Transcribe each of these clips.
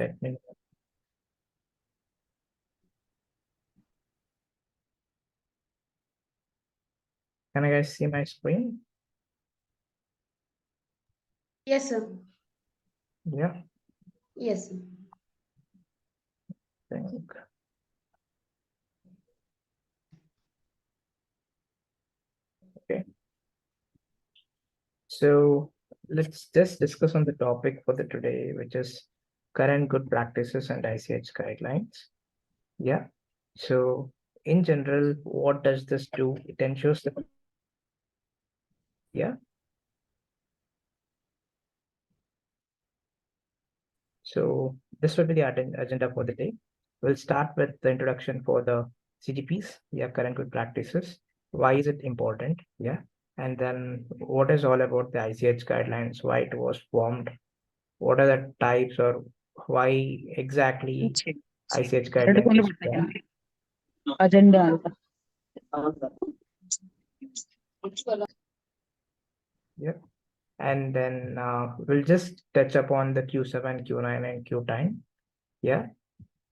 let me know. Can you guys see my screen? Yes, sir. Yeah. Yes, sir. Think. Okay. So let's just discuss on the topic for the today, which is current good practices and ICH guidelines. Yeah. So in general, what does this do? It ensures that, yeah. So this will be the agenda for the day. We'll start with the introduction for the CGPs, yeah, current good practices. Why is it important? Yeah. And then what is all about the ICH guidelines, why it was formed, what are the types, or why exactly ICH guidelines is formed. Agenda. Yeah. And then we'll just touch upon the Q7, Q9, and Q10. Yeah.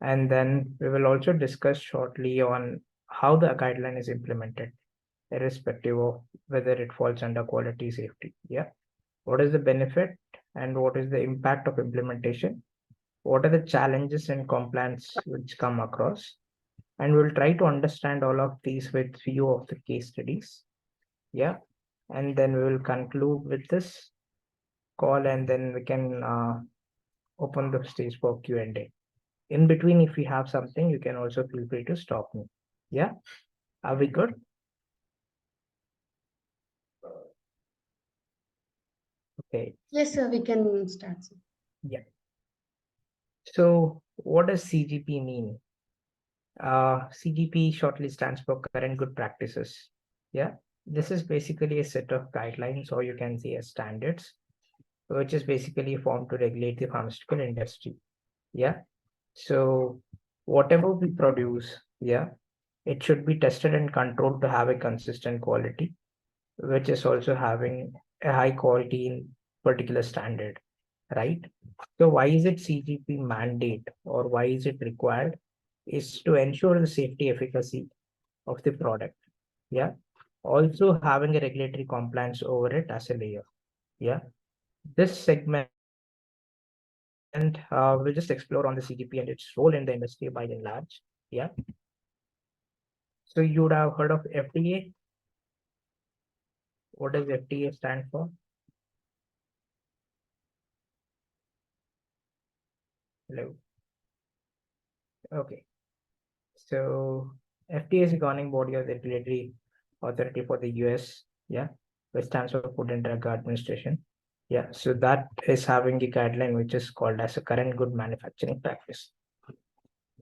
And then we will also discuss shortly on how the guideline is implemented, irrespective of whether it falls under quality safety. Yeah. What is the benefit and what is the impact of implementation? What are the challenges in compliance which come across? And we'll try to understand all of these with few of the case studies. Yeah. And then we will conclude with this call, and then we can open the stage for Q&A. In between, if you have something, you can also feel free to stop me. Yeah. Are we good? Okay. Yes, sir. We can start, sir. Yeah. So what does CGP mean? CGP shortly stands for current good practices. Yeah. This is basically a set of guidelines, or you can say as standards, which is basically formed to regulate the pharmaceutical industry. Yeah. So whatever we produce, yeah, it should be tested and controlled to have a consistent quality, which is also having a high quality in particular standard, right? So why is it CGP mandate, or why is it required? Is to ensure the safety efficacy of the product. Yeah. Also having a regulatory compliance over it as a layer. Yeah. This segment we'll just explore on the CGP and its role in the industry by and large. Yeah. So you would have heard of FDA. What does FDA stand for? Hello. Okay. So FDA is the governing body of the regulatory authority for the US. Yeah. Which stands for Food and Drug Administration. Yeah. So that is having a guideline which is called as a current good manufacturing practice.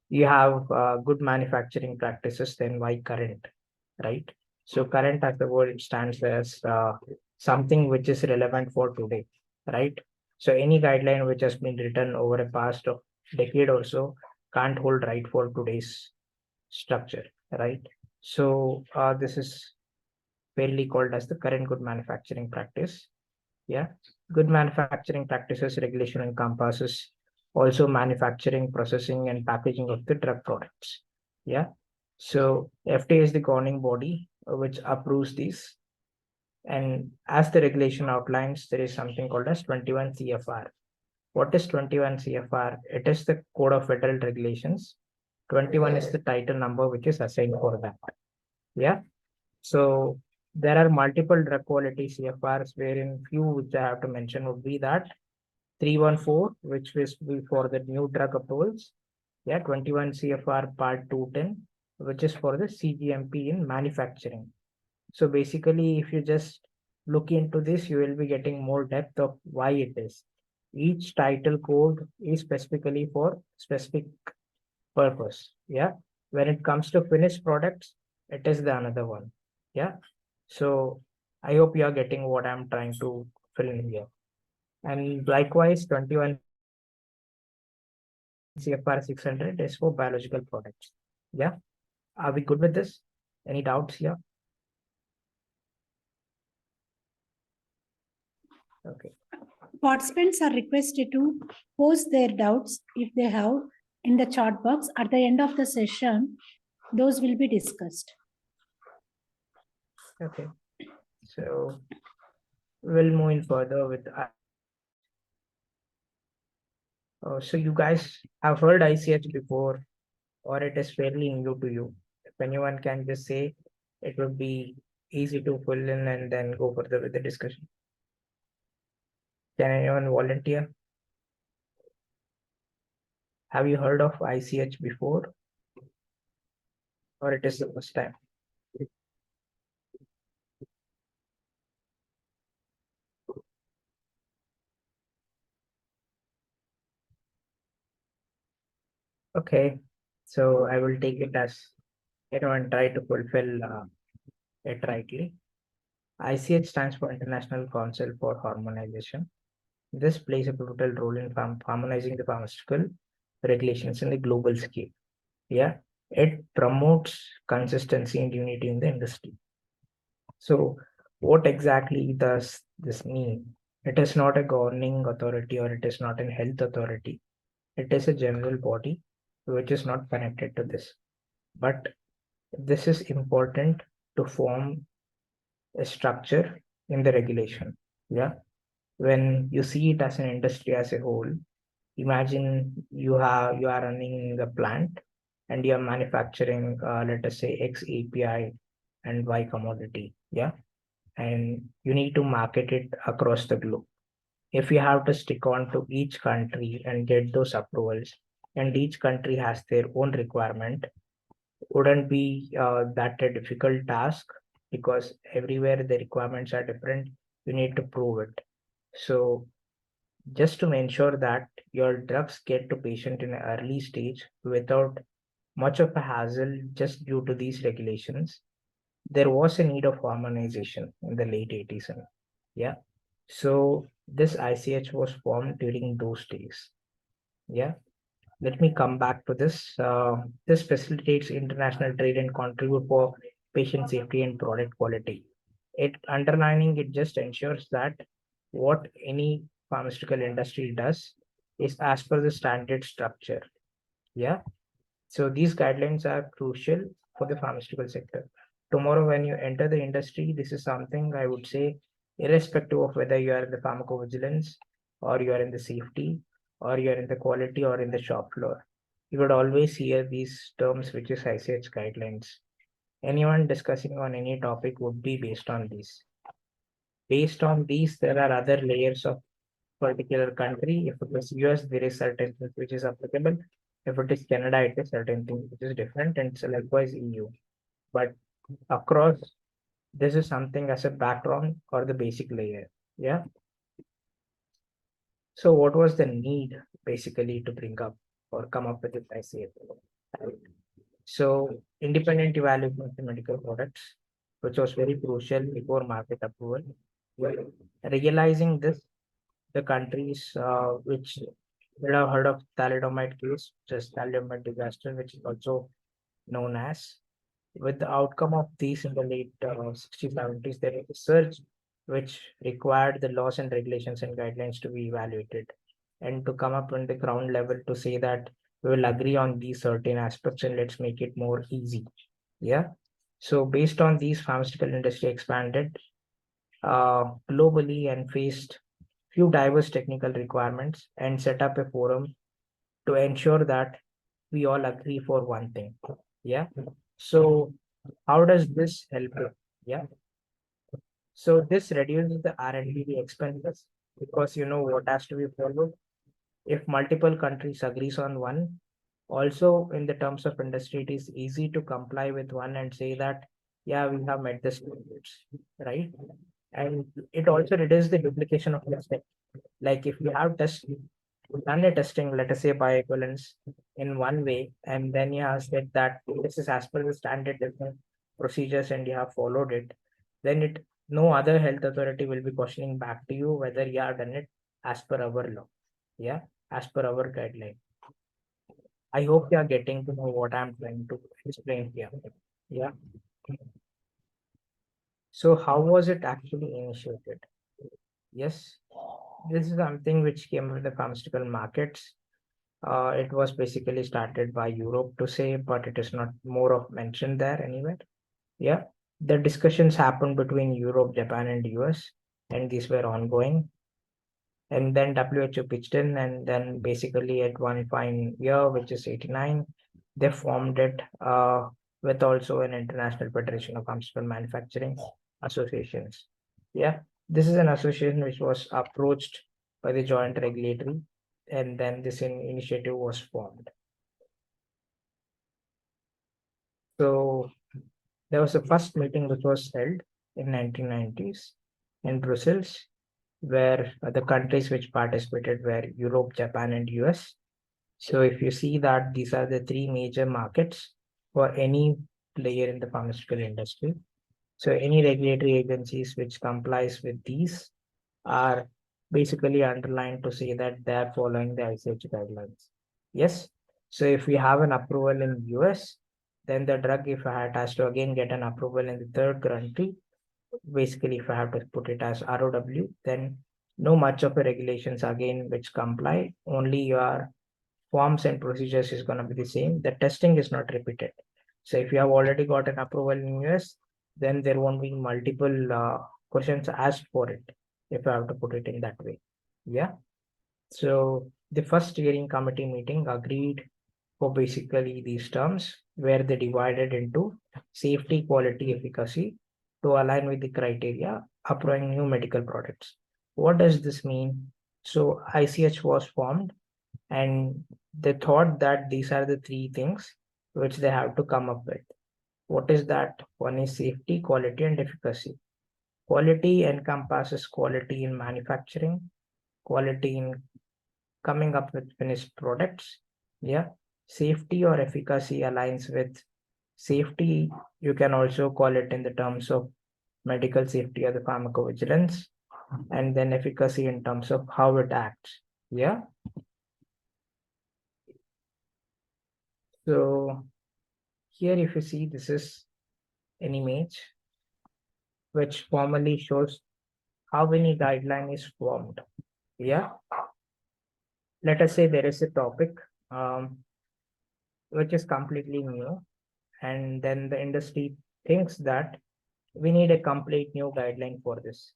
You have good manufacturing practices, then why current, right? So current, as the word stands as something which is relevant for today, right? So any guideline which has been written over a past of decade or so can't hold right for today's structure, right? So this is fairly called as the current good manufacturing practice. Yeah. Good manufacturing practices regulation encompasses also manufacturing, processing, and packaging of the drug products. Yeah. So FDA is the governing body which approves these. And as the regulation outlines, there is something called as 21 CFR. What is 21 CFR? It is the Code of Federal Regulations. 21 is the title number which is assigned for that. Yeah. So there are multiple drug quality CFRs, wherein few which I have to mention would be that 314, which is for the new drug approvals. Yeah, 21 CFR Part 210, which is for the CGMP in manufacturing. So basically, if you just look into this, you will be getting more depth of why it is. Each title code is specifically for specific purpose. Yeah. When it comes to finished products, it is the another one. Yeah. So I hope you are getting what I'm trying to fill in here. And likewise, 21 CFR 600 is for biological products. Yeah. Are we good with this? Any doubts here? Okay. Participants are requested to post their doubts if they have in the chat box. At the end of the session, those will be discussed. Okay, so we'll move in further with. So you guys have heard ICH before, or it is fairly new to you? If anyone can just say, it would be easy to fill in and then go further with the discussion. Can anyone volunteer? Have you heard of ICH before, or it is the first time? Okay, so I will take it as, and try to fulfill it rightly. ICH stands for International Council for Harmonization. This plays a pivotal role in harmonizing the pharmaceutical regulations in the global scale. Yeah, it promotes consistency and unity in the industry. So, what exactly does this mean? It is not a governing authority, or it is not a health authority. It is a general body which is not connected to this. But this is important to form a structure in the regulation. Yeah, when you see it as an industry as a whole, imagine you are running the plant and you are manufacturing, let us say, X API and Y commodity. Yeah, and you need to market it across the globe. If you have to stick on to each country and get those approvals, and each country has their own requirement, wouldn't be that a difficult task, because everywhere the requirements are different. You need to prove it. So just to ensure that your drugs get to patient in an early stage without much of a hassle just due to these regulations, there was a need of harmonization in the late 80s. And yeah, so this ICH was formed during those days. Yeah, let me come back to this. This facilitates international trade and contribute for patient safety and product quality. It underlining it just ensures that what any pharmaceutical industry does is as per the standard structure. Yeah. So these guidelines are crucial for the pharmaceutical sector. Tomorrow, when you enter the industry, this is something I would say, irrespective of whether you are in the pharmacovigilance, or you are in the safety, or you are in the quality, or in the shop floor, you would always hear these terms, which is ICH guidelines. Anyone discussing on any topic would be based on these. Based on these, there are other layers of particular country. If it is US, there is certain things which is applicable. If it is Canada, it is certain things which is different, and so likewise EU. But across, this is something as a background or the basic layer. Yeah. So what was the need basically to bring up or come up with this ICH? Right. So independent evaluation of the medical products, which was very crucial before market approval. Realizing this, the countries which you have heard of thalidomide case, just thalidomide disaster, which is also known as. With the outcome of these in the late 60s, 70s, there was a surge which required the laws and regulations and guidelines to be evaluated, and to come up on the ground level to say that we will agree on these certain aspects and let's make it more easy. Yeah. So based on these, pharmaceutical industry expanded globally and faced few diverse technical requirements and set up a forum to ensure that we all agree for one thing. Yeah. So how does this help? Yeah. So this reduces the R&D expenses, because you know what has to be followed. If multiple countries agrees on one, also in the terms of industry, it is easy to comply with one and say that, yeah, we have met the standards, right? And it also reduces the duplication of testing. Like if you have done a testing, let us say bioequivalence in one way, and then you have said that this is as per the standard different procedures and you have followed it, then it no other health authority will be questioning back to you whether you have done it as per our law. Yeah, as per our guideline. I hope you are getting to know what I'm trying to explain here. Yeah. So how was it actually initiated? Yes. this is something which came with the pharmaceutical markets. It was basically started by Europe to say, but it is not more of mentioned there anywhere. Yeah, the discussions happened between Europe, Japan, and US, and these were ongoing. And then WHO pitched in, and then basically at one fine year, which is 89, they formed it with also an International Federation of Pharmaceutical Manufacturing Associations. Yeah, this is an association which was approached by the joint regulatory, and then this initiative was formed. So there was a first meeting which was held in 1990s in Brussels, where the countries which participated were Europe, Japan, and US. So if you see that these are the three major markets for any player in the pharmaceutical industry. So any regulatory agencies which complies with these are basically underlined to say that they are following the ICH guidelines. Yes. So if we have an approval in US, then the drug, if I has to again get an approval in the third country, basically if I have to put it as ROW, then no much of the regulations again which comply, only your forms and procedures is going to be the same. The testing is not repeated. So if you have already got an approval in US, then there won't be multiple questions asked for it, if I have to put it in that way. Yeah. So the first steering committee meeting agreed for basically these terms, where they divided into safety, quality, efficacy to align with the criteria approving new medical products. What does this mean? So ICH was formed, and they thought that these are the three things which they have to come up with. What is that? One is safety, quality, and efficacy. Quality encompasses quality in manufacturing, quality in coming up with finished products. Yeah. Safety or efficacy aligns with safety. You can also call it in the terms of medical safety or the pharmacovigilance, and then efficacy in terms of how it acts. Yeah. So here, if you see, this is an image which formally shows how any guideline is formed. Yeah. Let us say there is a topic which is completely new, and then the industry thinks that we need a complete new guideline for this.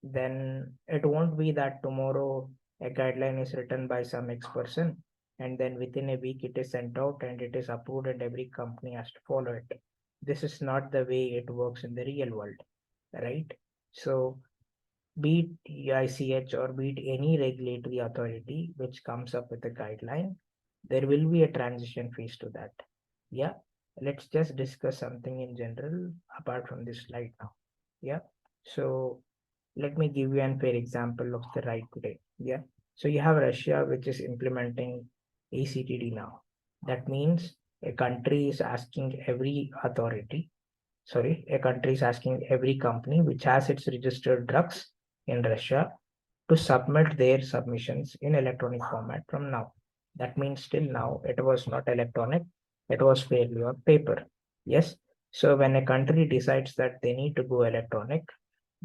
Then it won't be that tomorrow a guideline is written by some ex-person, and then within a week it is sent out and it is approved and every company has to follow it. This is not the way it works in the real world, right? So be it ICH or be it any regulatory authority which comes up with a guideline, there will be a transition phase to that. Yeah, let's just discuss something in general apart from this slide now. Yeah, so let me give you an fair example of the right today. Yeah, so you have Russia, which is implementing ACTD now. That means a country is asking every authority, a country is asking every company which has its registered drugs in Russia to submit their submissions in electronic format from now. That means till now it was not electronic, it was fairly on paper. Yes. So when a country decides that they need to go electronic,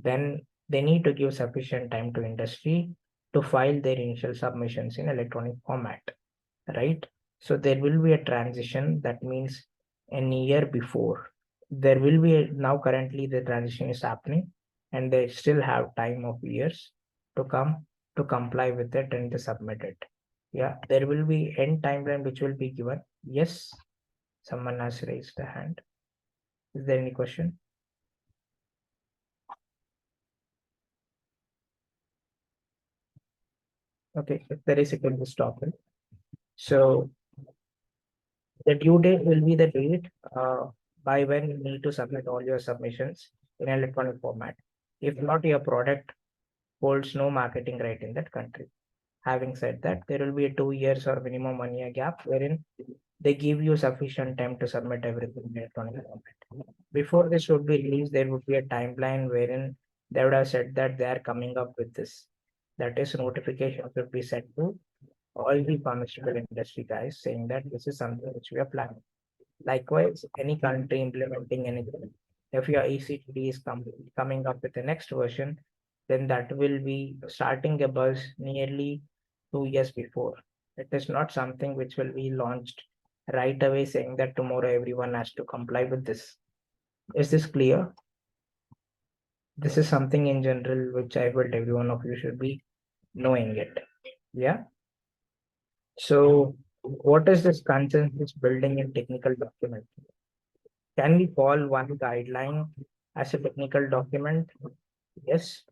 then they need to give sufficient time to industry to file their initial submissions in electronic format, right? So there will be a transition. That means a year before there will be now currently the transition is happening, and they still have time of years to come to comply with it and to submit it. Yeah, there will be end timeline which will be given. Yes, someone has raised a hand. Is there any question? Okay, if there is, a can stop it. So the due date will be the date by when you need to submit all your submissions in electronic format. If not, your product holds no marketing right in that country. Having said that, there will be a 2 years or minimum 1 year gap wherein they give you sufficient time to submit everything in electronic format. Before this would be released, there would be a timeline wherein they would have said that they are coming up with this. That is, notification should be sent to all the pharmaceutical industry guys saying that this is something which we are planning. Likewise, any country implementing anything, if your ACTD is coming up with the next version, then that will be starting a buzz nearly 2 years before. It is not something which will be launched right away saying that tomorrow everyone has to comply with this. Is this clear? This is something in general which I felt every one of you should be knowing it. Yeah. So what is this consensus building in technical document? Can we call one guideline as a technical document? Yes.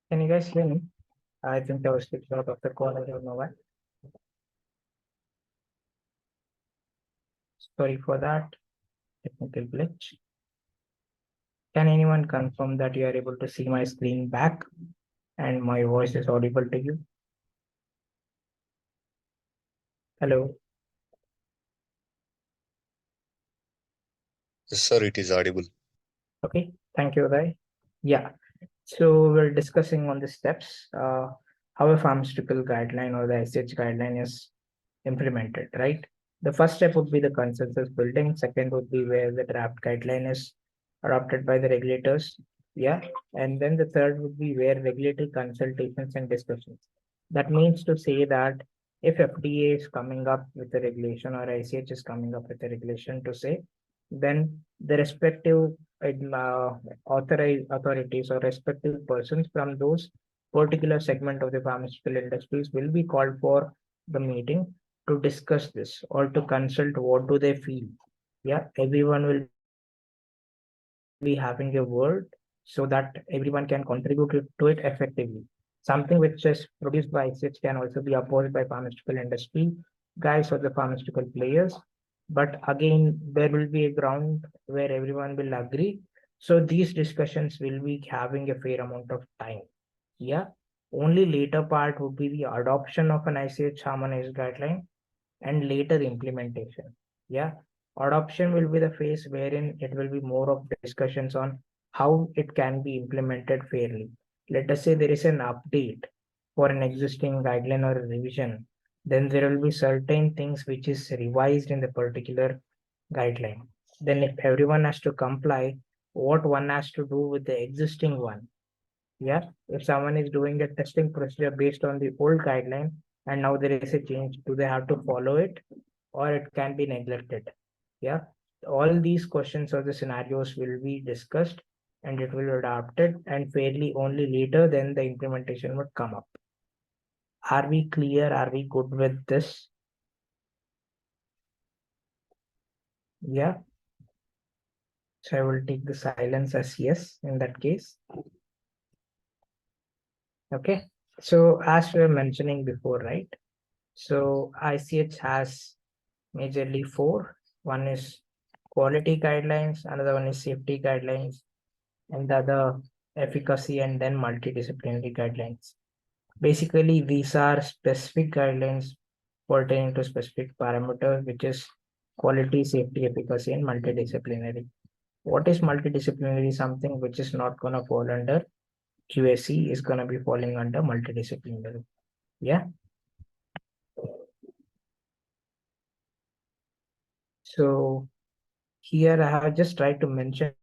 Can you guys hear me? I think I was kicked out of the call. I don't know why. Sorry for that technical glitch. Can anyone confirm that you are able to see my screen back and my voice is audible to you? Hello. Yes, sir, it is audible. Okay. Thank you, Uday. Yeah. So we're discussing on the steps, how a pharmaceutical guideline or the ICH guideline is implemented, right? The first step would be the consensus building. Second would be where the draft guideline is adopted by the regulators. Yeah. And then the third would be where regulatory consultations and discussions. That means to say that if FDA is coming up with a regulation or ICH is coming up with a regulation to say, then the respective authorized authorities or respective persons from those particular segment of the pharmaceutical industries will be called for the meeting to discuss this or to consult what do they feel. Yeah, everyone will be having a word so that everyone can contribute to it effectively. Something which is produced by ICH can also be opposed by pharmaceutical industry guys or the pharmaceutical players. But again, there will be a ground where everyone will agree. So these discussions will be having a fair amount of time. Yeah. Only later part would be the adoption of an ICH harmonized guideline and later implementation. Yeah. Adoption will be the phase wherein it will be more of discussions on how it can be implemented fairly. Let us say there is an update for an existing guideline or a revision, then there will be certain things which is revised in the particular guideline. Then if everyone has to comply, what one has to do with the existing one. Yeah, if someone is doing a testing procedure based on the old guideline and now there is a change, do they have to follow it or it can be neglected? Yeah, all these questions or the scenarios will be discussed and it will be adopted and fairly only later then the implementation would come up. Are we clear? Are we good with this? Yeah. So I will take the silence as yes in that case. Okay. So as we were mentioning before, right? So ICH has majorly four. One is quality guidelines, another one is safety guidelines, and the other efficacy, and then multidisciplinary guidelines. Basically, these are specific guidelines pertaining to specific parameters, which is quality, safety, efficacy, and multidisciplinary. What is multidisciplinary? Something which is not going to fall under QSC is going to be falling under multidisciplinary. Yeah. So here I have just tried to mention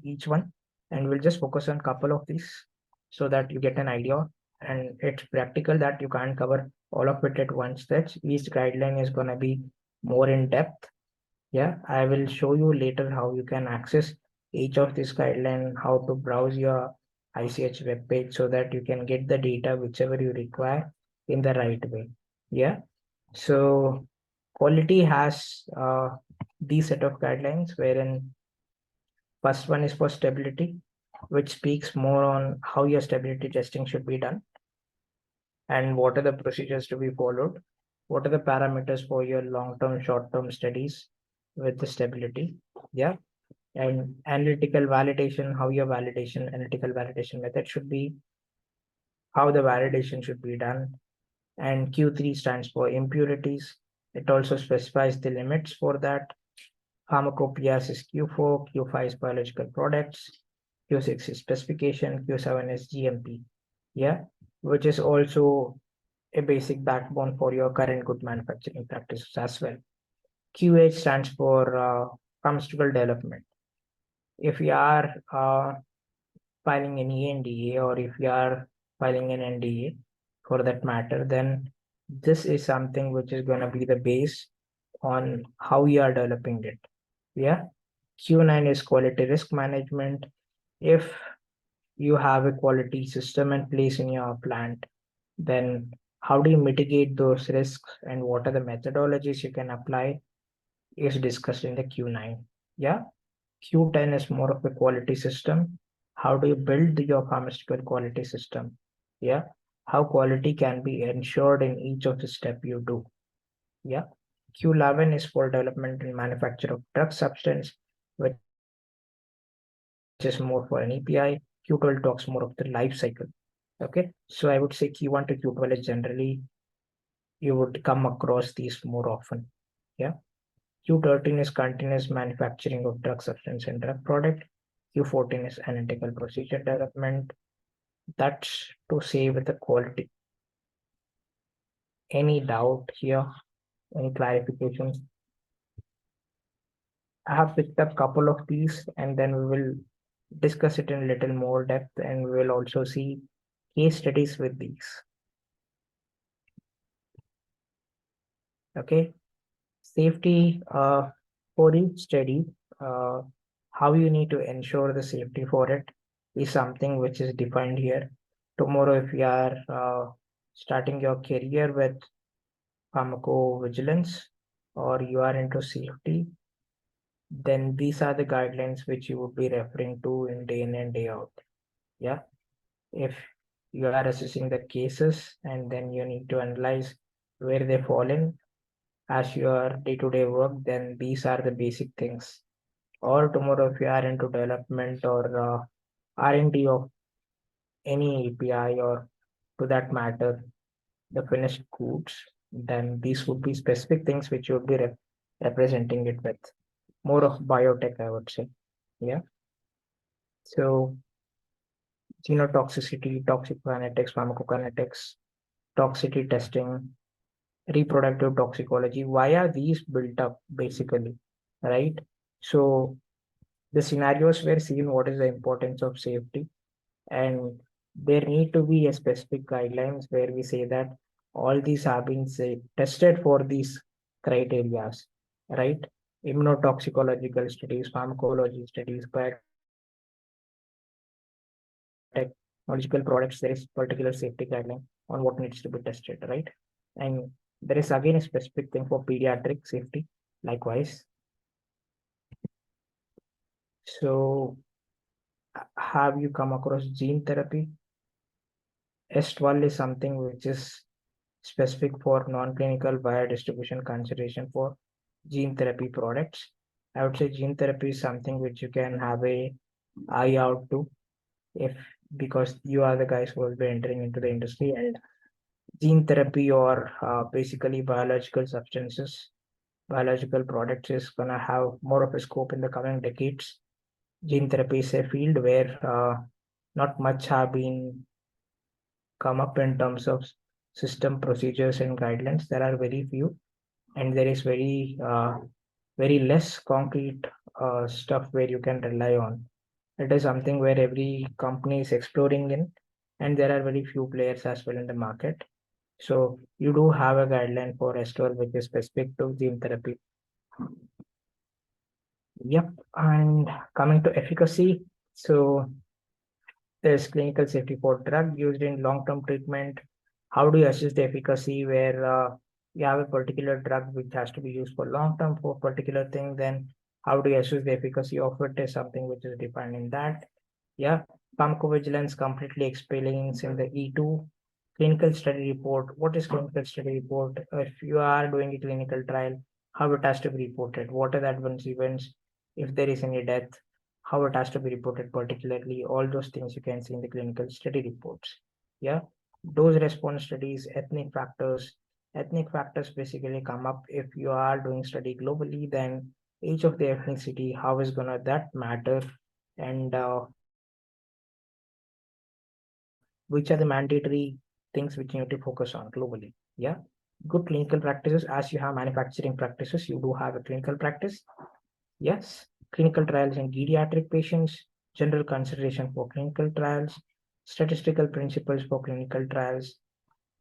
each one, and we'll just focus on a couple of these so that you get an idea. And it's practical that you can't cover all of it at once. That each guideline is going to be more in depth. Yeah, I will show you later how you can access each of these guidelines, how to browse your ICH web page so that you can get the data whichever you require in the right way. Yeah, so quality has these set of guidelines, wherein first one is for stability, which speaks more on how your stability testing should be done and what are the procedures to be followed. What are the parameters for your long-term, short-term studies with the stability? Yeah. And analytical validation, how your analytical validation method should be, how the validation should be done. And Q3 stands for impurities. It also specifies the limits for that. Pharmacopoeias is Q4, Q5 is biological products, Q6 is specification, Q7 is GMP. Yeah, which is also a basic backbone for your current good manufacturing practices as well. QH stands for pharmaceutical development. If you are filing an ANDA or if you are filing an NDA for that matter, then this is something which is going to be the base on how you are developing it. Yeah. Q9 is quality risk management. If you have a quality system in place in your plant, then how do you mitigate those risks and what are the methodologies you can apply is discussed in the Q9. Yeah. Q10 is more of a quality system. How do you build your pharmaceutical quality system? Yeah. How quality can be ensured in each of the step you do. Yeah. Q11 is for development and manufacture of drug substance, which is more for an API. Q12 talks more of the life cycle. Okay. So I would say Q1 to Q12 is generally, you would come across these more often. Yeah. Q13 is continuous manufacturing of drug substance and drug product. Q14 is analytical procedure development. That's to say with the quality. Any doubt here? Any clarifications? I have picked up a couple of these and then we will discuss it in a little more depth and we will also see case studies with these. Okay. Safety for each study, how you need to ensure the safety for it is something which is defined here. Tomorrow, if you are starting your career with pharmacovigilance or you are into safety, then these are the guidelines which you would be referring to in day in and day out. Yeah. If you are assessing the cases and then you need to analyze where they fall in as your day-to-day work, then these are the basic things. Or tomorrow, if you are into development or R&D of any API or to that matter, the finished goods, then these would be specific things which you would be representing it with. More of biotech, I would say. Yeah. So genotoxicity, toxicokinetics, pharmacokinetics, toxicity testing, reproductive toxicology. Why are these built up basically? Right. So the scenarios were seen what is the importance of safety, and there need to be a specific guidelines where we say that all these have been tested for these criterias, right? Immunotoxicological studies, pharmacology studies, biotechnological products, there is particular safety guideline on what needs to be tested, right? And there is again a specific thing for pediatric safety, likewise. So have you come across gene therapy? S12 is something which is specific for non-clinical biodistribution consideration for gene therapy products. I would say gene therapy is something which you can have a eye out to, if because you are the guys who will be entering into the industry, and gene therapy or basically biological substances, biological products is gonna have more of a scope in the coming decades. Gene therapy is a field where not much have been come up in terms of system procedures and guidelines. There are very few, and there is very less concrete stuff where you can rely on. It is something where every company is exploring in, and there are very few players as well in the market. So you do have a guideline for S12 which is specific to gene therapy. Yep, and coming to efficacy, so there's clinical safety for drug used in long-term treatment. How do you assess the efficacy where you have a particular drug which has to be used for long-term for particular thing? Then how do you assess the efficacy of it is something which is defined in that. Yeah, pharmacovigilance completely explains in the E2 clinical study report. What is clinical study report? If you are doing a clinical trial, how it has to be reported? What are the adverse events? If there is any death, how it has to be reported particularly, all those things you can see in the clinical study reports. Yeah, dose response studies, ethnic factors. Ethnic factors basically come up if you are doing study globally, then each of the ethnicity, how is gonna that matter, and which are the mandatory things which you need to focus on globally. Yeah, good clinical practices. As you have manufacturing practices, you do have a clinical practice. Yes, clinical trials in pediatric patients, general consideration for clinical trials, statistical principles for clinical trials,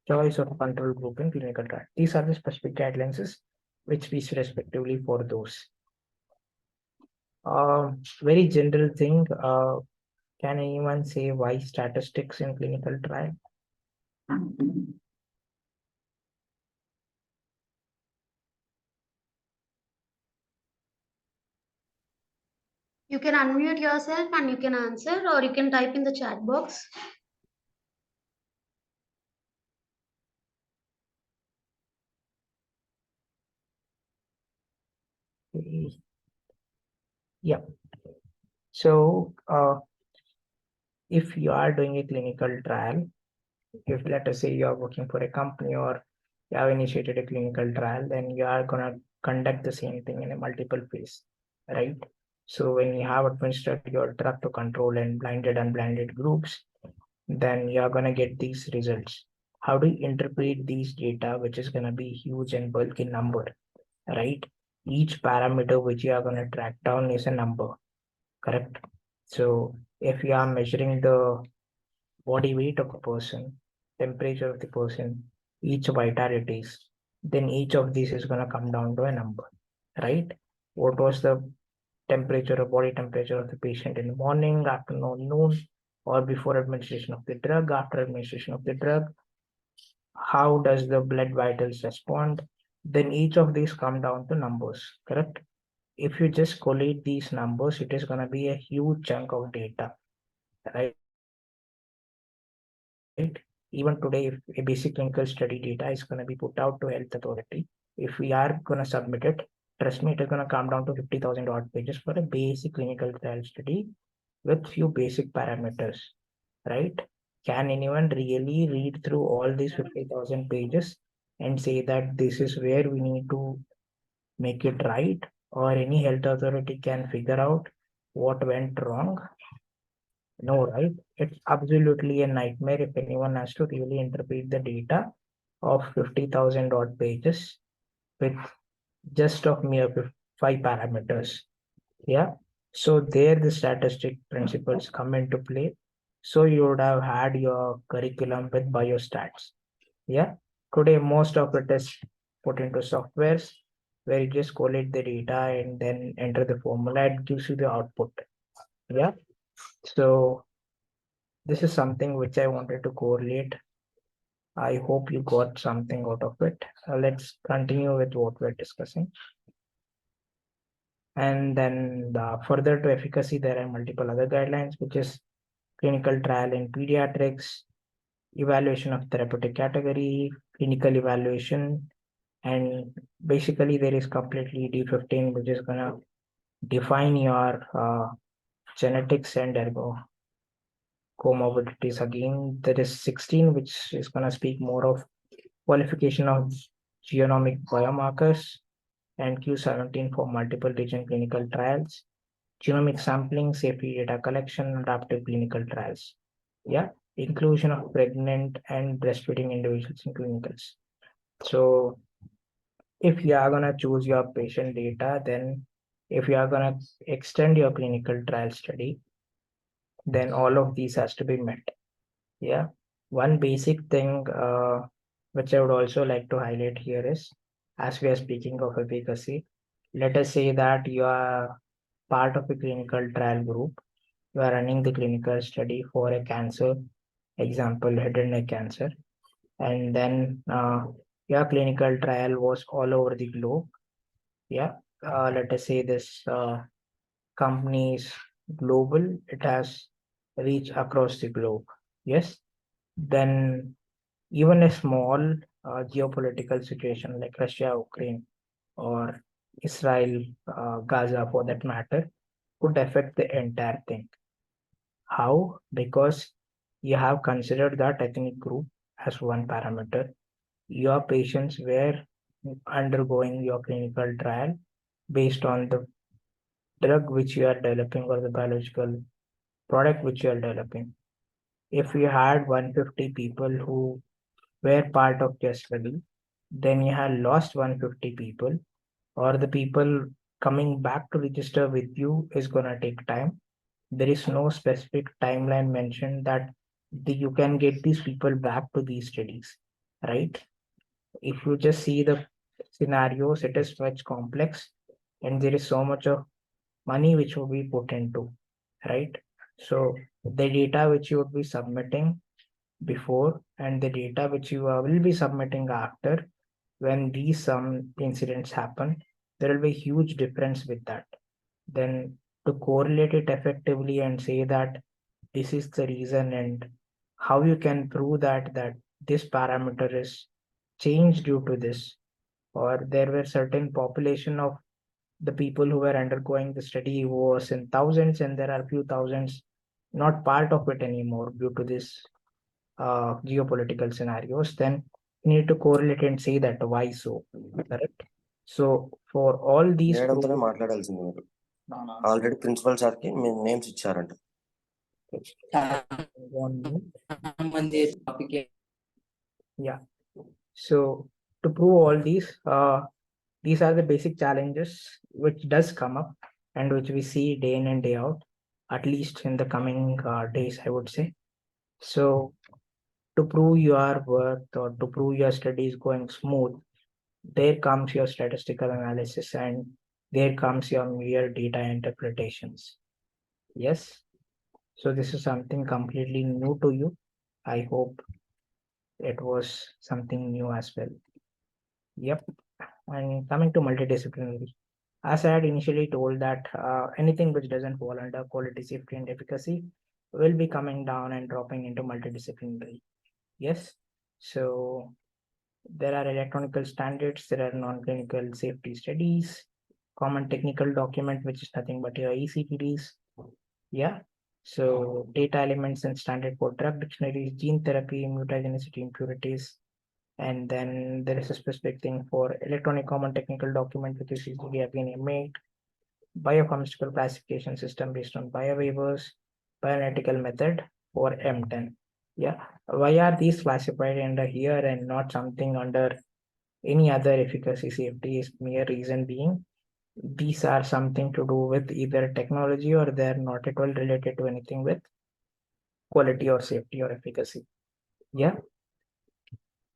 choice of control group in clinical trial. These are the specific guidelines which we see respectively for those. Very general thing. Can anyone say why statistics in clinical trial? You can unmute yourself and you can answer, or you can type in the chat box. Yeah. So if you are doing a clinical trial, if let us say you are working for a company or you have initiated a clinical trial, then you are gonna conduct the same thing in a multiple phase, right? So when you have administered your drug to control and blinded unblinded groups, then you are gonna get these results. How do you interpret these data, which is gonna be huge and bulky number, right? Each parameter which you are gonna track down is a number, correct? So if you are measuring the body weight of a person, temperature of the person, each vitalities, then each of these is going to come down to a number, right? What was the temperature or body temperature of the patient in the morning, afternoon, noon, or before administration of the drug, after administration of the drug? How does the blood vitals respond? Then each of these come down to numbers, correct? If you just collate these numbers, it is going to be a huge chunk of data, right? Even today, if a basic clinical study data is going to be put out to health authority, if we are going to submit it, trust me, it is going to come down to 50,000 odd pages for a basic clinical trial study with few basic parameters, right? Can anyone really read through all these 50,000 pages and say that this is where we need to make it right, or any health authority can figure out what went wrong? No, right? It's absolutely a nightmare if anyone has to really interpret the data of 50,000 odd pages with just of mere 5 parameters. Yeah. So there the statistic principles come into play. So you would have had your curriculum with biostats. Yeah. Today, most of it is put into softwares where you just collate the data and then enter the formula. It gives you the output. Yeah. So this is something which I wanted to correlate. I hope you got something out of it. Let's continue with what we're discussing. And then further to efficacy, there are multiple other guidelines, which is clinical trial in pediatrics, evaluation of therapeutic category, clinical evaluation, and basically there is completely D15, which is gonna define your genetics and ergo comorbidities. Again, there is 16, which is going to speak more of qualification of genomic biomarkers, and Q17 for multiple region clinical trials, genomic sampling, safety data collection, adaptive clinical trials. Yeah, inclusion of pregnant and breastfeeding individuals in clinicals. So if you are gonna choose your patient data, then if you are gonna extend your clinical trial study, then all of these has to be met. Yeah, one basic thing which I would also like to highlight here is, as we are speaking of efficacy, let us say that you are part of a clinical trial group, you are running the clinical study for a cancer, example head and neck cancer, and then your clinical trial was all over the globe. Yeah, let us say this company is global, it has reach across the globe. Yes, then even a small geopolitical situation like Russia, Ukraine, or Israel, Gaza for that matter, could affect the entire thing. How? Because you have considered that ethnic group as one parameter. Your patients were undergoing your clinical trial based on the drug which you are developing or the biological product which you are developing. If you had 150 people who were part of your study, then you had lost 150 people, or the people coming back to register with you is going to take time. There is no specific timeline mentioned that you can get these people back to these studies, right? If you just see the scenarios, it is much complex, and there is so much of money which will be put into, right? So the data which you would be submitting before and the data which you will be submitting after, when these some incidents happen, there will be a huge difference with that. Then to correlate it effectively and say that this is the reason, and how you can prove that this parameter is changed due to this, or there were certain population of the people who were undergoing the study was in thousands, and there are few thousands not part of it anymore due to this geopolitical scenarios, then you need to correlate and say that why so, correct? So for all these మేడంతోనే మాట్లాడాల్సింది మీరు already principal sir కి మీ names ఇచ్చారంట. Yeah, so to prove all these are the basic challenges which does come up and which we see day in and day out, at least in the coming days, I would say. So to prove your worth or to prove your study is going smooth, there comes your statistical analysis and there comes your mere data interpretations. Yes, so this is something completely new to you. I hope it was something new as well. Yep. And coming to multidisciplinary, as I had initially told that anything which doesn't fall under quality, safety, and efficacy will be coming down and dropping into multidisciplinary. Yes, so there are electronical standards, there are non-clinical safety studies, common technical document, which is nothing but your ECPDs. Yeah, so data elements and standard for drug dictionaries, gene therapy, mutagenicity, impurities. And then there is a specific thing for electronic common technical document, which is usually again made biopharmaceutical classification system based on biowaivers, bioanalytical method for M10. Yeah, why are these classified under here and not something under any other efficacy safety? Is mere reason being these are something to do with either technology or they're not at all related to anything with quality or safety or efficacy. Yeah.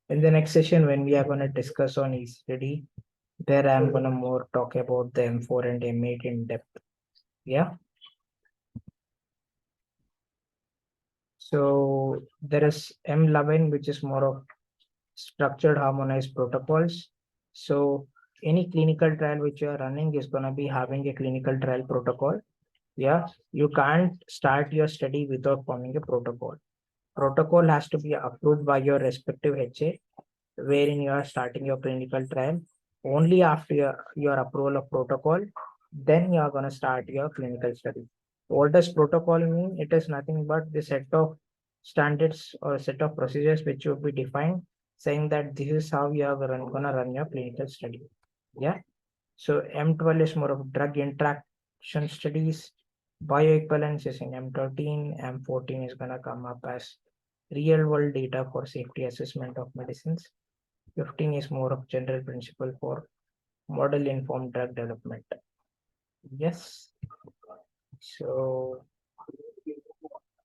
In the next session, when we are going to discuss on ECD, there I'm going to more talk about the M4 and M8 in depth. Yeah. So there is M11, which is more of structured harmonized protocols. So any clinical trial which you are running is going to be having a clinical trial protocol. Yeah, you can't start your study without forming a protocol. Protocol has to be approved by your respective HA, wherein you are starting your clinical trial. Only after your approval of protocol, then you are going to start your clinical study. What does protocol mean? It is nothing but the set of standards or set of procedures which will be defined, saying that this is how you are gonna run your clinical study. Yeah. So M12 is more of drug interaction studies. Bioequivalence is in M13. M14 is gonna come up as real world data for safety assessment of medicines. 15 is more of general principle for model informed drug development. Yes. So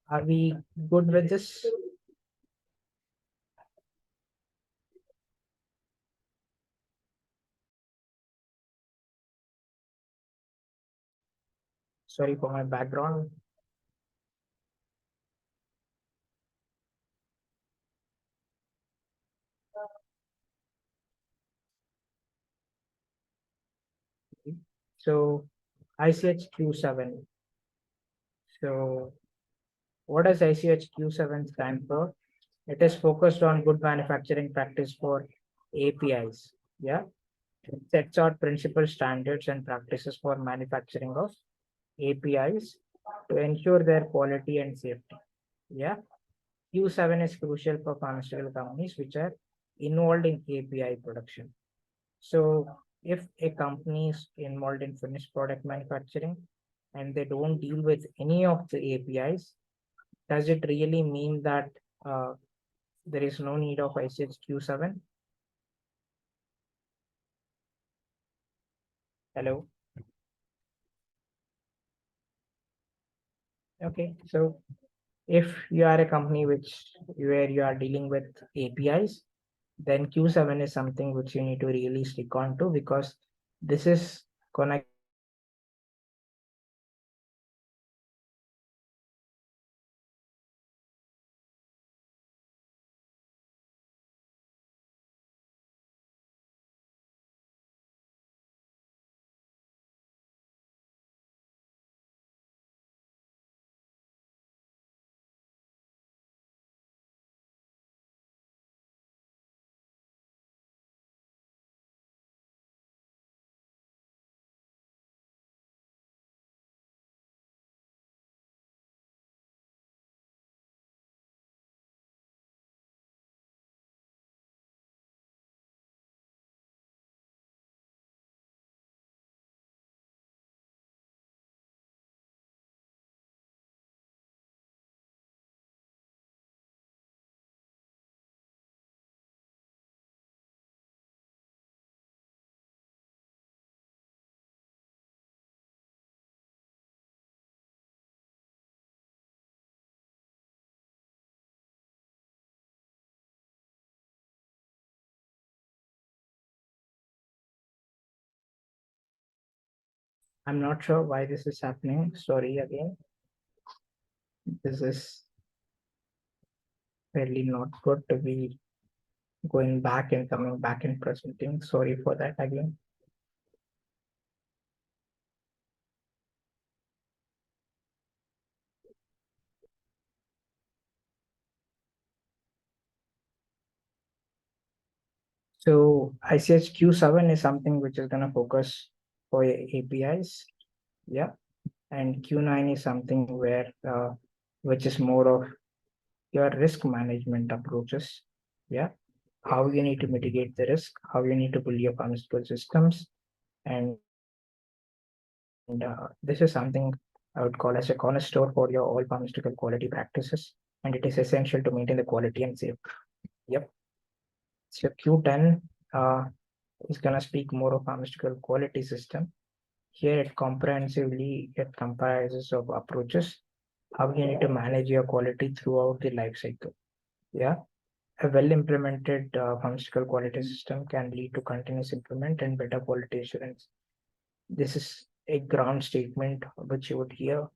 are we good with this? Sorry for my background. So ICH-Q7. So what does ICH-Q7 stand for? It is focused on good manufacturing practice for APIs. Yeah. It sets out principal standards and practices for manufacturing of APIs to ensure their quality and safety. Yeah. Q7 is crucial for pharmaceutical companies which are involved in API production. So if a company is involved in finished product manufacturing and they don't deal with any of the APIs, does it really mean that there is no need of ICH-Q7? Hello. Okay, so if you are a company where you are dealing with APIs, then Q7 is something which you need to really stick on to, because this is gonna I'm not sure why this is happening. Sorry again. This is really not good to be going back and coming back and presenting. Sorry for that again. So ICH Q7 is something which is going to focus for APIs. Yeah. And Q9 is something where which is more of your risk management approaches. Yeah. How you need to mitigate the risk, how you need to build your pharmaceutical systems. And this is something I would call as a cornerstone for your all pharmaceutical quality practices. And it is essential to maintain the quality and safety. Yep. So Q10 is going to speak more of pharmaceutical quality system. Here it comprehensively, it comprises of approaches, how you need to manage your quality throughout the life cycle. Yeah. A well implemented pharmaceutical quality system can lead to continuous improvement and better quality assurance. This is a ground statement which you would hear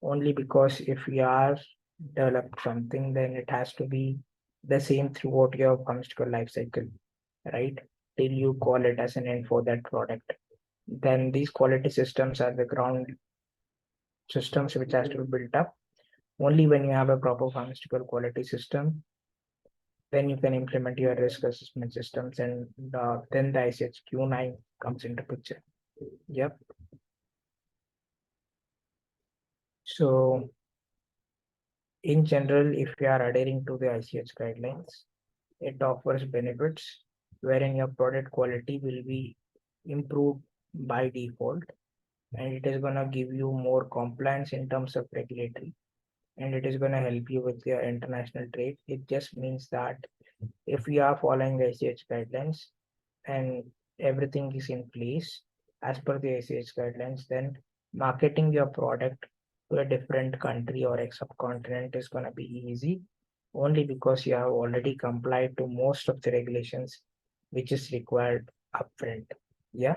only because if we are developed something, then it has to be the same throughout your pharmaceutical life cycle, right? Till you call it as an end for that product. Then these quality systems are the ground systems which has to be built up. Only when you have a proper pharmaceutical quality system, then you can implement your risk assessment systems, and then the ICH Q9 comes into picture. Yep. So in general, if you are adhering to the ICH guidelines, it offers benefits wherein your product quality will be improved by default, and it is going to give you more compliance in terms of regulatory, and it is going to help you with your international trade. It just means that if you are following the ICH guidelines and everything is in place as per the ICH guidelines, then marketing your product to a different country or a subcontinent is going to be easy, only because you have already complied to most of the regulations which is required upfront. Yeah.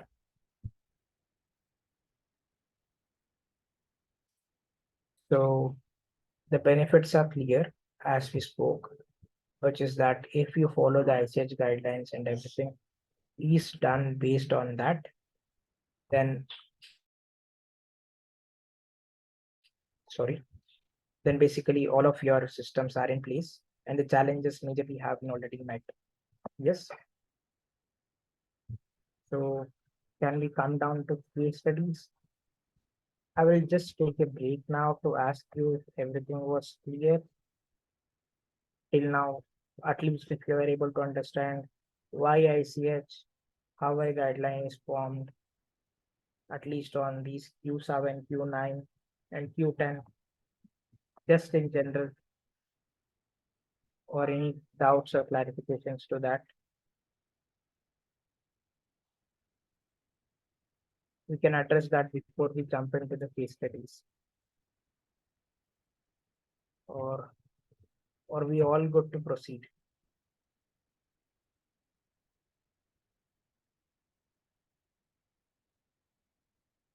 So the benefits are clear as we spoke, which is that if you follow the ICH guidelines and everything is done based on that, then then basically all of your systems are in place and the challenges majorly have been already met. Yes. So can we come down to case studies? I will just take a break now to ask you if everything was clear till now, at least if you are able to understand why ICH, how a guideline is formed, at least on these Q7, Q9, and Q10, just in general, or any doubts or clarifications to that. We can address that before we jump into the case studies. Or we all good to proceed?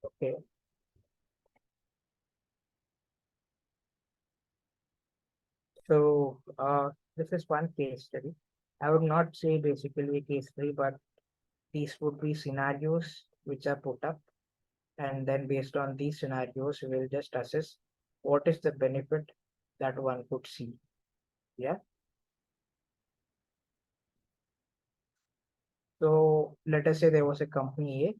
Okay. So this is one case study. I would not say basically a case study, but these would be scenarios which are put up, and then based on these scenarios, we will just assess what is the benefit that one could see. Yeah. So let us say there was a company A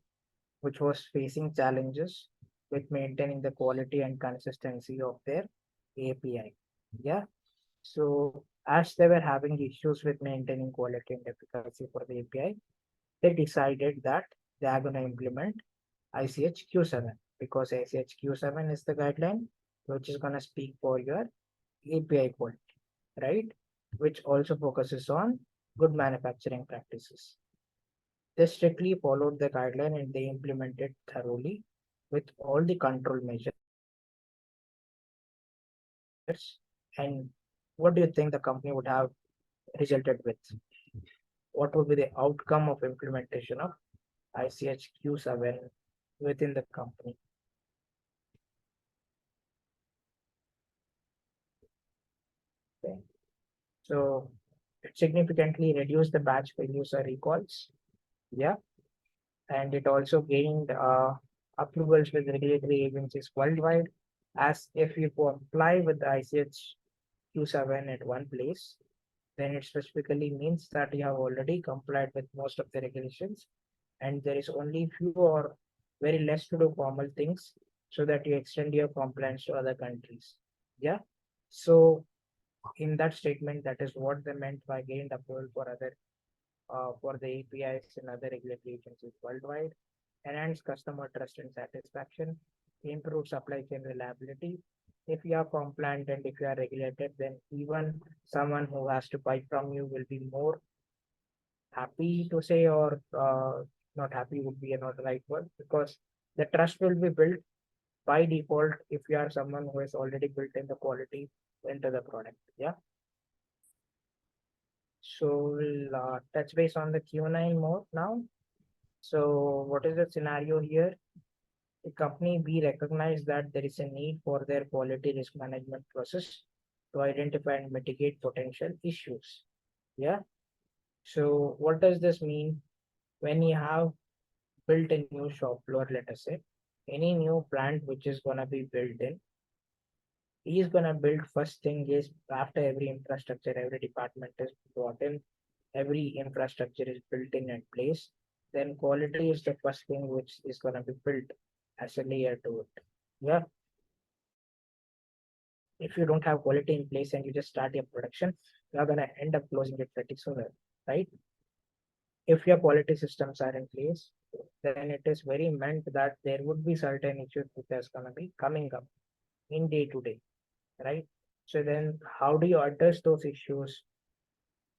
which was facing challenges with maintaining the quality and consistency of their API. Yeah. So as they were having issues with maintaining quality and efficacy for the API, they decided that they are going to implement ICH Q7, because ICH Q7 is the guideline which is going to speak for your API quality, right? Which also focuses on good manufacturing practices. They strictly followed the guideline and they implemented thoroughly with all the control measures. And what do you think the company would have resulted with? What would be the outcome of implementation of ICH Q7 within the company? Okay. So it significantly reduced the batch failures or recalls. Yeah. And it also gained approvals with regulatory agencies worldwide, as if you comply with the ICH Q7 at one place, then it specifically means that you have already complied with most of the regulations, and there is only few or very less to do formal things so that you extend your compliance to other countries. Yeah. So in that statement, that is what they meant by gained approval for other for the APIs and other regulatory agencies worldwide, enhance customer trust and satisfaction, improve supply chain reliability. If you are compliant and if you are regulated, then even someone who has to buy from you will be more happy to say, or not happy would be another right word, because the trust will be built by default if you are someone who has already built in the quality into the product. Yeah. So we'll touch base on the Q9 more now. So what is the scenario here? The company B recognized that there is a need for their quality risk management process to identify and mitigate potential issues. Yeah. So what does this mean? When you have built a new shop floor, let us say, any new plant which is going to be built in, he is going to build first thing is after every infrastructure, every department is brought in, every infrastructure is built in and place, then quality is the first thing which is going to be built as a layer to it. Yeah. If you don't have quality in place and you just start your production, you're gonna end up closing it pretty sooner, right? If your quality systems are in place, then it is very meant that there would be certain issues which is gonna be coming up in day to day, right? So then how do you address those issues?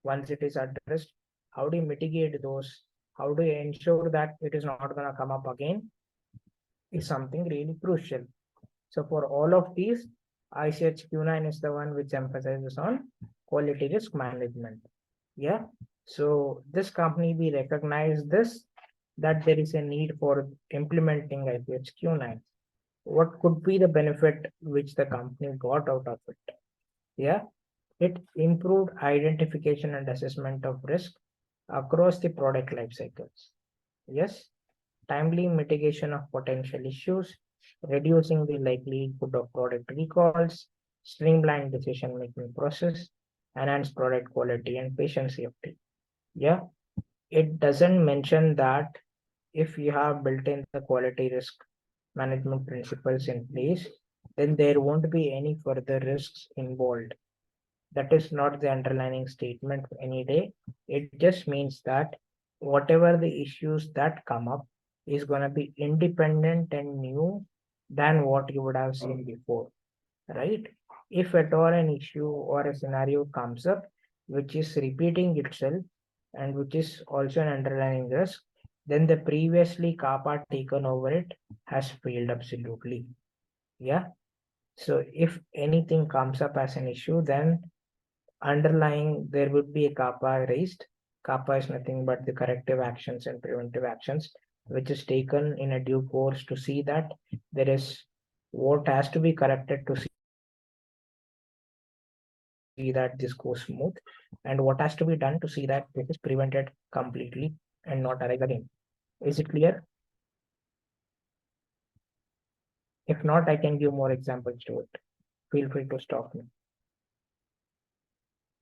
Once it is addressed, how do you mitigate those? How do you ensure that it is not gonna come up again? Is something really crucial. So for all of these, ICH Q9 is the one which emphasizes on quality risk management. Yeah. So this company, we recognize this, that there is a need for implementing ICH Q9. What could be the benefit which the company got out of it? Yeah. It improved identification and assessment of risk across the product life cycles. Yes. Timely mitigation of potential issues, reducing the likelihood of product recalls, streamlined decision-making process, enhance product quality and patient safety. Yeah, it doesn't mention that if you have built in the quality risk management principles in place, then there won't be any further risks involved. That is not the underlining statement any day. It just means that whatever the issues that come up is going to be independent and new than what you would have seen before, right? If at all an issue or a scenario comes up which is repeating itself and which is also an underlying risk, then the previously kappa taken over it has failed absolutely. Yeah. So if anything comes up as an issue, then underlying there would be a kappa raised. Kappa is nothing but the corrective actions and preventive actions, which is taken in a due course to see that there is what has to be corrected to see that this goes smooth, and what has to be done to see that this is prevented completely and not arise again. Is it clear? If not, I can give more examples to it. Feel free to stop me.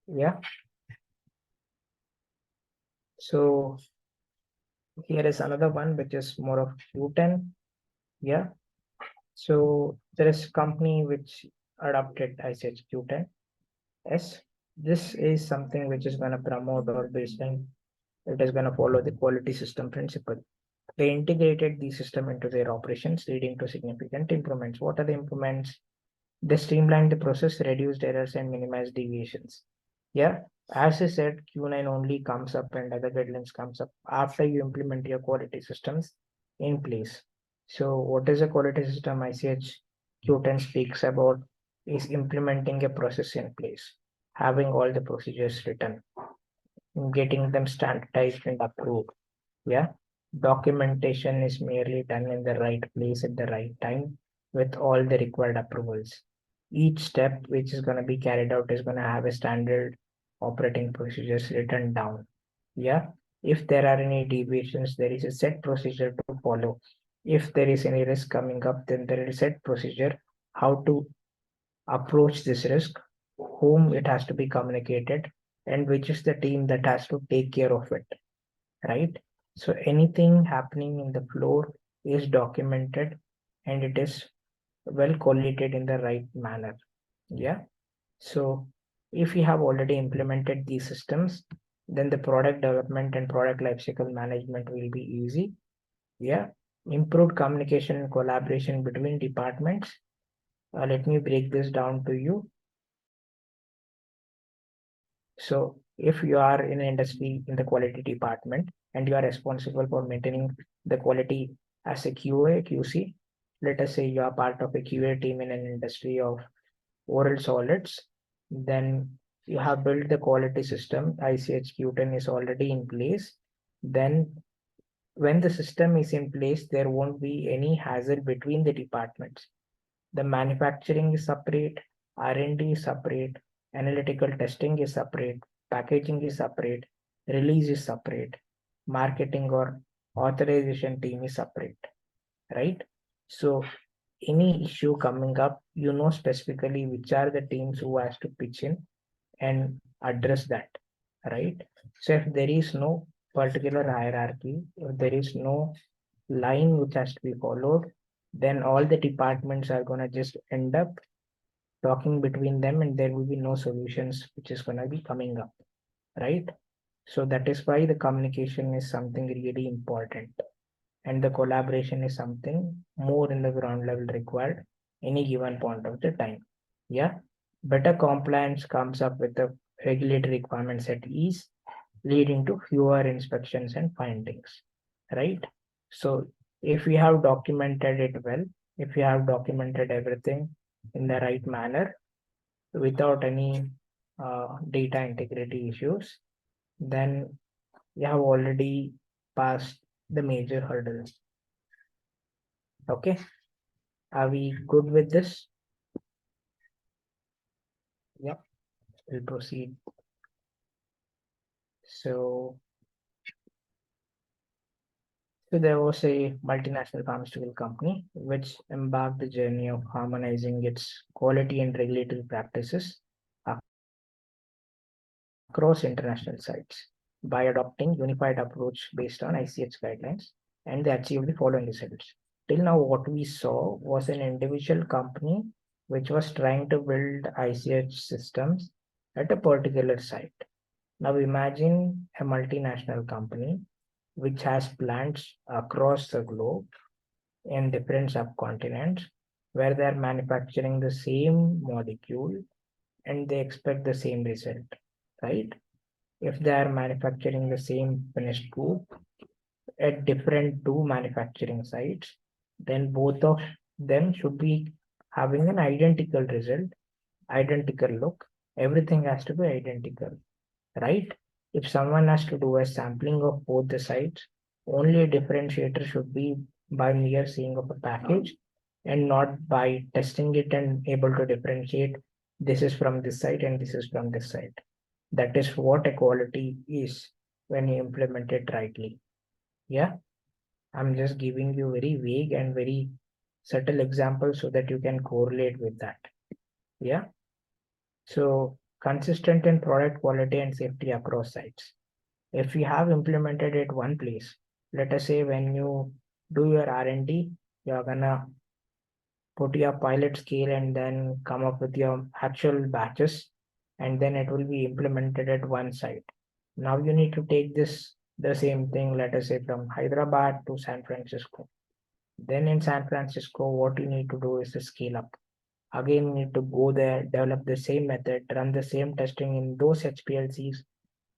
Yeah. So here is another one which is more of Q10. Yeah. So there is a company which adopted ICH Q10. Yes. This is something which is going to promote or baseline. It is going to follow the quality system principle. They integrated the system into their operations, leading to significant improvements. What are the improvements? They streamlined the process, reduced errors, and minimized deviations. Yeah, as I said, Q9 only comes up and other guidelines comes up after you implement your quality systems in place. So what is a quality system? ICH Q10 speaks about is implementing a process in place, having all the procedures written, getting them standardized and approved. Yeah, documentation is merely done in the right place at the right time with all the required approvals. Each step which is going to be carried out is going to have a standard operating procedures written down. Yeah, if there are any deviations, there is a set procedure to follow. If there is any risk coming up, then there is a set procedure how to approach this risk, whom it has to be communicated, and which is the team that has to take care of it, right? So anything happening in the floor is documented and it is well collated in the right manner. Yeah. So if you have already implemented these systems, then the product development and product lifecycle management will be easy. Yeah. Improved communication and collaboration between departments. Let me break this down to you. So if you are in an industry in the quality department and you are responsible for maintaining the quality as a QA, QC, let us say you are part of a QA team in an industry of oral solids, then you have built the quality system, ICH Q10 is already in place. Then when the system is in place, there won't be any hazard between the departments. The manufacturing is separate, R&D is separate, analytical testing is separate, packaging is separate, release is separate, marketing or authorization team is separate, right? So any issue coming up, you know specifically which are the teams who has to pitch in and address that, right? So if there is no particular hierarchy, if there is no line which has to be followed, then all the departments are going to just end up talking between them, and there will be no solutions which is going to be coming up, right? So that is why the communication is something really important, and the collaboration is something more in the ground level required any given point of the time. Yeah, better compliance comes up with the regulatory requirements at ease, leading to fewer inspections and findings, right? So if we have documented it well, if we have documented everything in the right manner without any data integrity issues, then you have already passed the major hurdles. Okay, are we good with this? Yep, we'll proceed. So there was a multinational pharmaceutical company which embarked the journey of harmonizing its quality and regulatory practices across international sites by adopting unified approach based on ICH guidelines, and they achieved the following results. Till now, what we saw was an individual company which was trying to build ICH systems at a particular site. Now imagine a multinational company which has plants across the globe in different subcontinents where they are manufacturing the same molecule and they expect the same result, right? If they are manufacturing the same finished good at different two manufacturing sites, then both of them should be having an identical result, identical look. Everything has to be identical, right? If someone has to do a sampling of both the sites, only a differentiator should be by mere seeing of a package and not by testing it and able to differentiate this is from this site and this is from this site. That is what equality is when you implement it rightly. Yeah, I'm just giving you very vague and very subtle examples so that you can correlate with that. Yeah. So consistent in product quality and safety across sites. If you have implemented it one place, let us say when you do your R&D, you're gonna put your pilot scale and then come up with your actual batches, and then it will be implemented at one site. Now you need to take the same thing, let us say from Hyderabad to San Francisco. Then in San Francisco, what you need to do is to scale up. Again, you need to go there, develop the same method, run the same testing in those HPLCs,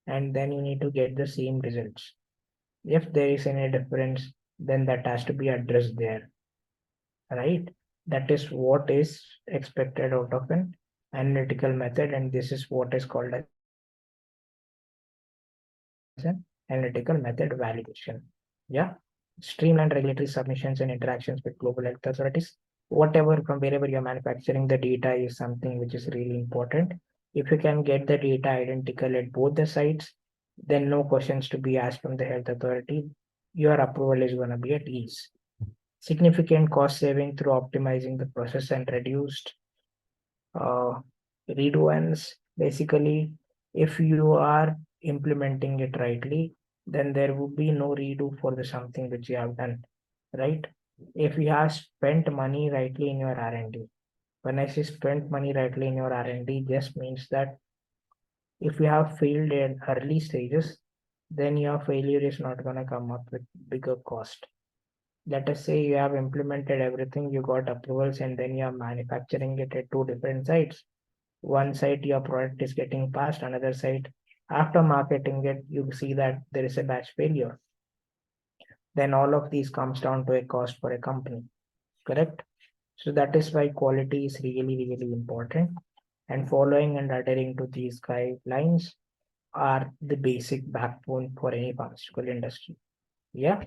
and then you need to get the same results. If there is any difference, then that has to be addressed there, right? That is what is expected out of an analytical method, and this is what is called as an analytical method validation. Yeah, streamlined regulatory submissions and interactions with global health authorities. Whatever from wherever you're manufacturing, the data is something which is really important. If you can get the data identical at both the sites, then no questions to be asked from the health authority. Your approval is going to be at ease. Significant cost saving through optimizing the process and reduced redoings. Basically, if you are implementing it rightly, then there would be no redo for the something which you have done, right? If you have spent money rightly in your R&D, when I say spent money rightly in your R&D, just means that if you have failed in early stages, then your failure is not going to come up with bigger cost. Let us say you have implemented everything, you got approvals, and then you are manufacturing it at two different sites. One site your product is getting passed, another site after marketing it, you see that there is a batch failure. Then all of these comes down to a cost for a company, correct? So that is why quality is really, really important. And following and adhering to these guidelines are the basic backbone for any pharmaceutical industry. Yeah.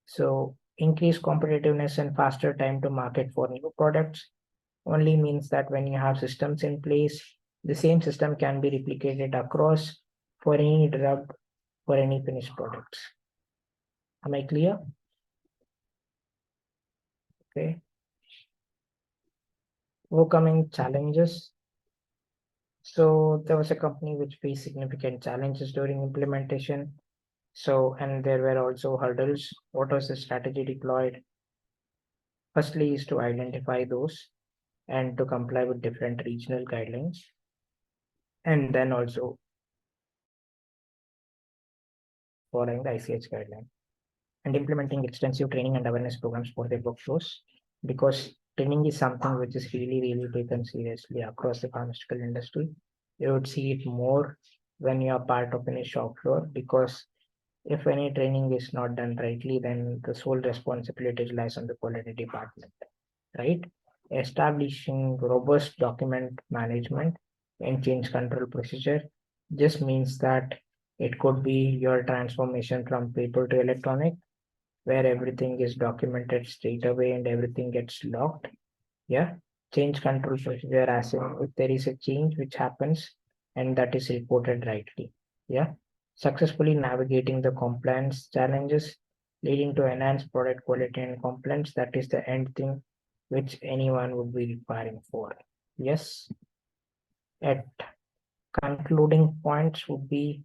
So increased competitiveness and faster time to market for new products only means that when you have systems in place, the same system can be replicated across for any drug, for any finished products. Am I clear? Okay. Overcoming challenges. So there was a company which faced significant challenges during implementation. So, and there were also hurdles. What was the strategy deployed? Firstly is to identify those. and to comply with different regional guidelines. And then also following the ICH guideline and implementing extensive training and awareness programs for their workflows, because training is something which is really taken seriously across the pharmaceutical industry. You would see it more when you are part of any shop floor, because if any training is not done rightly, then the sole responsibility lies on the quality department, right? Establishing robust document management and change control procedure just means that it could be your transformation from paper to electronic, where everything is documented straight away and everything gets logged. Yeah. Change control procedure, as in if there is a change which happens and that is reported rightly. Yeah. Successfully navigating the compliance challenges leading to enhanced product quality and compliance. That is the end thing which anyone would be requiring for. Yes. At concluding points would be,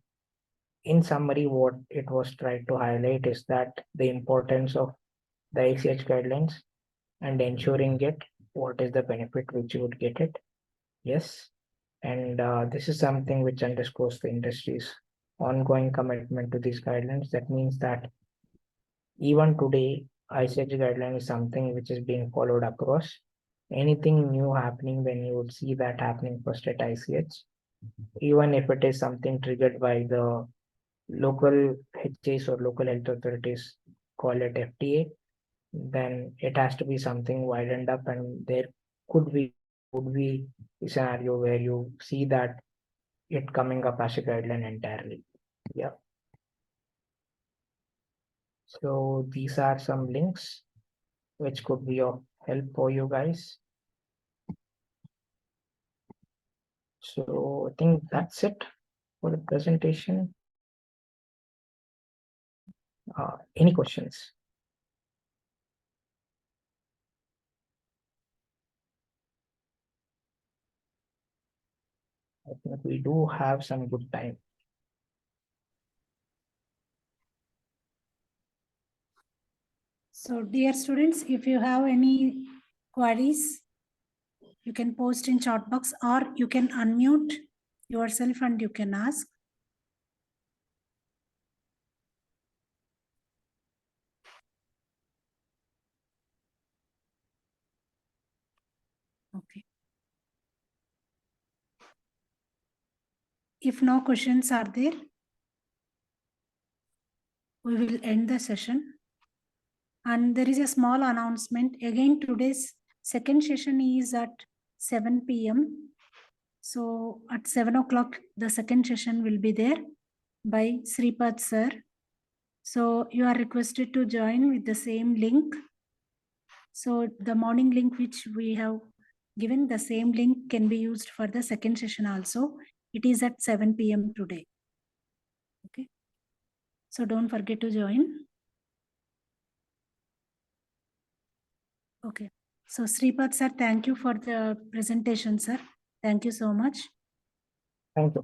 in summary, what it was tried to highlight is that the importance of the ICH guidelines and ensuring it, what is the benefit which you would get it. Yes. And this is something which underscores the industry's ongoing commitment to these guidelines. That means that even today, ICH guideline is something which is being followed across. Anything new happening, then you would see that happening first at ICH, even if it is something triggered by the local HAs or local health authorities, call it FDA, then it has to be something widened up, and there would be a scenario where you see that it coming up as a guideline entirely. Yeah. So these are some links which could be of help for you guys. So I think that's it for the presentation. Any questions? I think we do have some good time. So dear students, if you have any queries, you can post in chat box or you can unmute yourself and you can ask. Okay. If no questions are there, we will end the session. And there is a small announcement. Again, today's second session is at 7 p.m. So at 7 o'clock, the second session will be there by Sripad sir. So you are requested to join with the same link. So the morning link which we have given, the same link can be used for the second session also. It is at 7 p.m. today. Okay. So don't forget to join. Okay. So Sripad sir, thank you for the presentation, sir. Thank you so much. Thank you.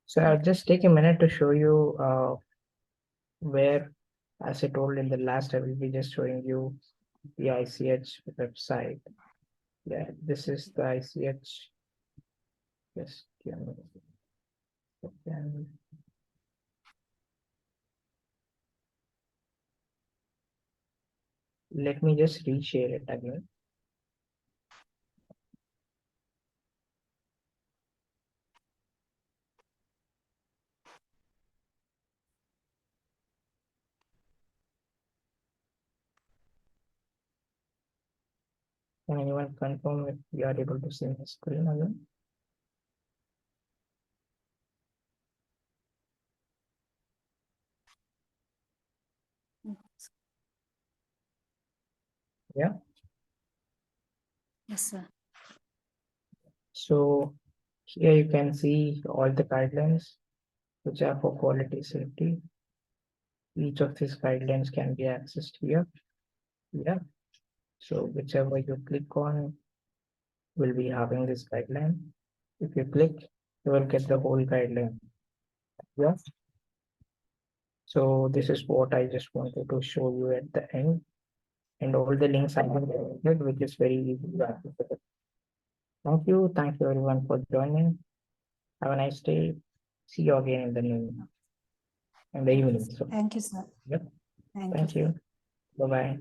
So I'll just take a minute to show you where, as I told in the last, I will be just showing you the ICH website. Yeah, this is the ICH. Just give me a second. Let me just reshare it again. Can anyone confirm if you are able to see the screen again? Yeah. Yes, sir. So here you can see all the guidelines which are for quality safety. Each of these guidelines can be accessed here. Yeah. So whichever you click on will be having this guideline. If you click, you will get the whole guideline. Yeah. So this is what I just wanted to show you at the end. and all the links are provided, which is very easy to access it. Thank you everyone for joining. Have a nice day. See you again in the evening. So, Thank you, sir. Yep. Thank you. thank you. Bye bye.